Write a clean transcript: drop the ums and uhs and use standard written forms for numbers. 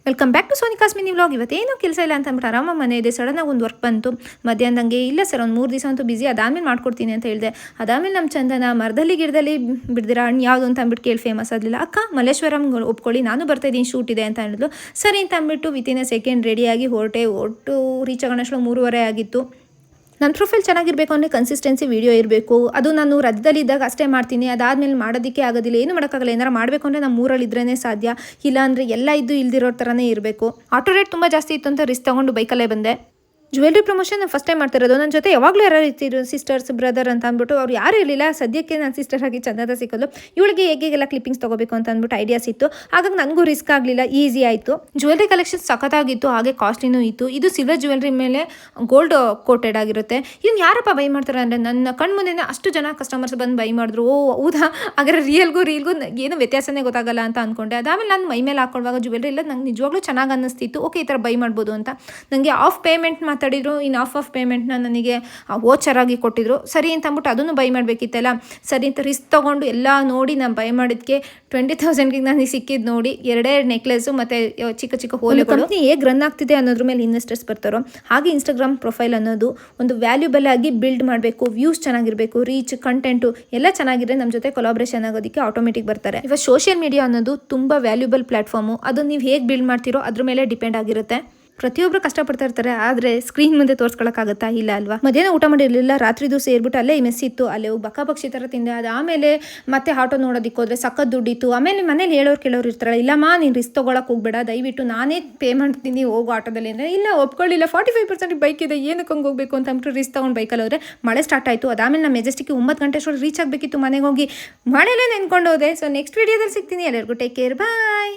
Welcome back to Sonika's mini vlog. ಇವತ್ತೇನು ಕೆಲಸ ಇಲ್ಲ ಅಂತ ಅಂದ್ಬಿಟ್ಟು ಆರಾಮ ಮನೆ ಇದೆ. ಸಡನ್ನಾಗಿ ಒಂದು ವರ್ಕ್ ಬಂತು ಮಧ್ಯಾಹ್ನದಂಗೆ. ಇಲ್ಲ ಸರ್, ಒಂದು 3 ದಿವಸ ಅಂತೂ ಬಿಸಿ, ಅದಾದ್ಮೇಲೆ ಮಾಡ್ಕೊಡ್ತೀನಿ ಅಂತ ಹೇಳಿದೆ. ಅದಾದ್ಮೇಲೆ ನಮ್ಮ ಚಂದನ ಮರದಲ್ಲಿ ಗಿಡದಲ್ಲಿ ಬಿಡ್ದಿರ ಹಣ್ಣು ಯಾವುದು ಅಂತ ಅಂದ್ಬಿಟ್ಟು ಕೇಳಿ ಫೇಮಸ್ ಆಗಲಿಲ್ಲ. ಅಕ್ಕ ಮಲ್ಲೇಶ್ವರಂ ಒಪ್ಕೊಳ್ಳಿ, ನಾನು ಬರ್ತಾ ಇದ್ದೀನಿ, ಶೂಟ್ ಇದೆ ಅಂತ ಹೇಳಿದ್ಲು. ಸರಿ ಅಂತ ಅಂದ್ಬಿಟ್ಟು ವಿತಿನ್ ಎ ಸೆಕೆಂಡ್ ರೆಡಿಯಾಗಿ ಒಟ್ಟು ರೀಚ್ ಆಗೋಣಷ್ಟು 3:30 ಆಗಿತ್ತು. ನನ್ನ ಪ್ರೊಫೈಲ್ ಚೆನ್ನಾಗಿರಬೇಕು ಅಂದರೆ ಕನ್ಸಿಸ್ಟೆನ್ಸಿ ವೀಡಿಯೋ ಇರಬೇಕು. ಅದು ನಾನು ರಜದಲ್ಲಿ ಇದ್ದಾಗ ಅಷ್ಟೇ ಮಾಡ್ತೀನಿ, ಅದಾದಮೇಲೆ ಮಾಡೋದಕ್ಕೆ ಆಗೋದಿಲ್ಲ, ಏನು ಮಾಡೋಕ್ಕಾಗಲ್ಲ. ಏನಾರು ಮಾಡಬೇಕು ಅಂದರೆ ನಮ್ಮ ಊರಲ್ಲಿ ಇದ್ರೇ ಸಾಧ್ಯ, ಇಲ್ಲ ಅಂದರೆ ಎಲ್ಲ ಇದ್ದು ಇಲ್ದಿರೋ ಥರನೇ ಇರಬೇಕು. ಆಟೋ ರೇಟ್ ತುಂಬ ಜಾಸ್ತಿ ಇತ್ತು ಅಂತ ರಿಸ್ಕ್ ತೊಗೊಂಡು ಬೈಕಲ್ಲೇ ಬಂದೆ. ಜ್ಯುವೆಲ್ರಿ ಪ್ರಮೋಷನ್ ನಾನು ಫಸ್ಟ್ ಟೈಮ್ ಮಾಡ್ತಿರೋದು. ನನ್ನ ಜೊತೆ ಯಾವಾಗಲೂ ಯಾರು ಇರ್ತಿದ್ರು, ಸಿಸ್ಟರ್ಸ್ ಬ್ರದರ್ ಅಂತ ಅಂದ್ಬಿಟ್ಟು. ಅವ್ರು ಯಾರು ಇರಲಿಲ್ಲ. ಸದ್ಯಕ್ಕೆ ನಾನು ಸಿಸ್ಟರ್ ಆಗಿ ಚಂದದ ಸಿಕ್ಕೋದು. ಇವಳಿಗೆ ಹೇಗೆಲ್ಲ ಕ್ಲಿಪ್ಪಿಂಗ್ಸ್ ತೊಗೋಬೇಕು ಅಂತ ಅಂದ್ಬಿಟ್ಟು ಐಡಿಯಾಸ್ ಇತ್ತು. ಹಾಗಾಗಿ ನನಗೂ ರಿಸ್ಕ್ ಆಗಲಿಲ್ಲ, ಈಸಿ ಆಯಿತು. ಜ್ಯುವೆಲ್ರಿ ಕಲೆಕ್ಷನ್ ಸಖತ್ತಾಗಿತ್ತು, ಹಾಗೆ ಕಾಸ್ಟ್ಲಿನೂ ಇತ್ತು. ಇದು ಸಿಲ್ವರ್ ಜ್ಯುವೆಲ್ರಿ ಮೇಲೆ ಗೋಲ್ಡ್ ಕೋಟೆಡ್ ಆಗಿರುತ್ತೆ. ಇದನ್ನು ಯಾರಪ್ಪ ಬೈ ಮಾಡ್ತಾರೆ ಅಂದರೆ ನನ್ನ ಕಣ್ಮುಂದೆ ಅಷ್ಟು ಜನ ಕಸ್ಟಮರ್ಸ್ ಬಂದು ಬೈ ಮಾಡಿದ್ರು. ಓ ಹೌದಾ, ಹಾಗಾದ್ರೆ ರೀಲ್ಗೂ ಏನು ವ್ಯತ್ಯಾಸನೇ ಗೊತ್ತಾಗಲ್ಲ ಅಂತ ಅಂದ್ಕೊಂಡೆ. ಅದಾದಮೇಲೆ ನಾನು ಮೈ ಮೇಲೆ ಹಾಕೊಳ್ಳುವಾಗ ಜ್ಯುವೆಲ್ರಿ ಇಲ್ಲ ನಂಗೆ ನಿಜವಾಗ್ಲೂ ಚೆನ್ನಾಗಿ ಅನ್ನಿಸ್ತಿತ್ತು. ಓಕೆ, ಈ ಥರ ಬೈ ಮಾಡ್ಬೋದು ಅಂತ. ನನಗೆ ಆಫ್ ಪೇಮೆಂಟ್ ಮಾತಾಡಿದ್ರು. ಇನ್ನು ಆಫ್ ಪೇಮೆಂಟ್ನ ನನಗೆ ವೋಚರಾಗಿ ಕೊಟ್ಟಿದ್ರು. ಸರಿ ಅಂತ ಅಂದ್ಬಿಟ್ಟು ಅದನ್ನು ಬೈ ಮಾಡಬೇಕಿತ್ತಲ್ಲ. ಸರಿ ಅಂತ ರಿಸ್ಕ್ ತೊಗೊಂಡು ಎಲ್ಲ ನೋಡಿ ನಾನು ಬೈ ಮಾಡಿದ್ದಕ್ಕೆ 20,000ಗೆ ನನಗೆ ಸಿಕ್ಕಿದ್ದು ನೋಡಿ 2 ನೆಕ್ಲೆಸು ಮತ್ತು ಚಿಕ್ಕ ಚಿಕ್ಕ ಹೋಲಿಗಳು. ಹೇಗೆ ರನ್ ಆಗ್ತಿದೆ ಅನ್ನೋದ್ರ ಮೇಲೆ ಇನ್ವೆಸ್ಟರ್ಸ್ ಬರ್ತಾರೋ ಹಾಗೆ ಇನ್ಸ್ಟಾಗ್ರಾಮ್ ಪ್ರೊಫೈಲ್ ಅನ್ನೋದು ಒಂದು ವ್ಯಾಲ್ಯೂಬಲ್ ಆಗಿ ಬಿಲ್ಡ್ ಮಾಡಬೇಕು. ವ್ಯೂಸ್ ಚೆನ್ನಾಗಿರಬೇಕು, ರೀಚ್, ಕಂಟೆಂಟು ಎಲ್ಲ ಚೆನ್ನಾಗಿದ್ರೆ ನಮ್ಮ ಜೊತೆ ಕೊಲಾಬ್ರೇಷನ್ ಆಗೋದಕ್ಕೆ ಆಟೋಮೆಟಿಕ್ ಬರ್ತಾರೆ. ಇವಾಗ ಸೋಷಿಯಲ್ ಮೀಡಿಯಾ ಅನ್ನೋದು ತುಂಬ ವ್ಯಾಲ್ಯೂಬಲ್ ಪ್ಲಾಟ್ಫಾರ್ಮು. ಅದನ್ನು ನೀವು ಹೇಗೆ ಬಿಲ್ಡ್ ಮಾಡ್ತೀರೋ ಅದ್ರ ಮೇಲೆ ಡಿಪೆಂಡ್ ಆಗಿರುತ್ತೆ. ಪ್ರತಿಯೊಬ್ಬರು ಕಷ್ಟಪಡ್ತಾ ಇರ್ತಾರೆ, ಆದರೆ ಸ್ಕ್ರೀನ್ ಮುಂದೆ ತೋರಿಸ್ಕೊಳಕ್ಕಾಗತ್ತಾ? ಇಲ್ಲ ಅಲ್ವಾ. ಮಧ್ಯಾಹ್ನ ಊಟ ಮಾಡಿರಲಿಲ್ಲ, ರಾತ್ರಿದು ಸೇರಿಬಿಟ್ಟು ಅಲ್ಲೇ ಮೆಸ್ ಇತ್ತು, ಅಲ್ಲೇ ಹೋಗಿ ಬಕ್ಕಾಬಕ್ಷಿ ಥರ ತಿಂದೆ. ಅದಾದಮೇಲೆ ಮತ್ತೆ ಆಟೋ ನೋಡೋದಕ್ಕೆ ಹೋದರೆ ಸಖತ್ ದುಡ್ಡಿತ್ತು. ಆಮೇಲೆ ಮನೇಲಿ ಕೇಳೋರು ಇರ್ತಾರಲ್ಲ, ಇಲ್ಲಮ್ಮ ನೀನು ರಿಸ್ಕ್ ತೊಗೊಳಕ್ಕೆ ಹೋಗ್ಬೇಡ, ದಯವಿಟ್ಟು ನಾನೇ ಪೇ ಮಾಡ್ತೀನಿ ಹೋಗೋ ಆಟೋದಲ್ಲಿ ಅಂದರೆ ಇಲ್ಲ ಒಪ್ಕೊಳ್ಳಿಲ್ಲ. 45% ಬೈಕ್ ಇದೆ, ಏನಕ್ಕೆ ಹಂಗೆ ಹೋಗಬೇಕು ಅಂತ ಅಂದ್ಬಿಟ್ಟು ರಿಸ್ಕ್ ತೊಗೊಂಡು ಬೈಕಲ್ಲಿ ಹೋದರೆ ಮಳೆ ಸ್ಟಾರ್ಟ್ ಆಯಿತು. ಅದಾದಮೇಲೆ ನಮ್ಮ ಮೆಜೆಸ್ಟಿಕ್ಗೆ 9 ಗಂಟೆ ಅಷ್ಟೊಳಗೆ ರೀಚ್ ಆಗಬೇಕಿತ್ತು. ಮನೆಗೆ ಹೋಗಿ ಮಳೆಯಲ್ಲೇ ನೆನ್ಕೊಂಡು ಹೋದೆ. ಸೊ ನೆಕ್ಸ್ಟ್ ವೀಡಿಯೋದಲ್ಲಿ ಸಿಗ್ತೀನಿ. ಎಲ್ಲರಿಗೂ ಟೇಕ್ ಕೇರ್, ಬಾಯ್.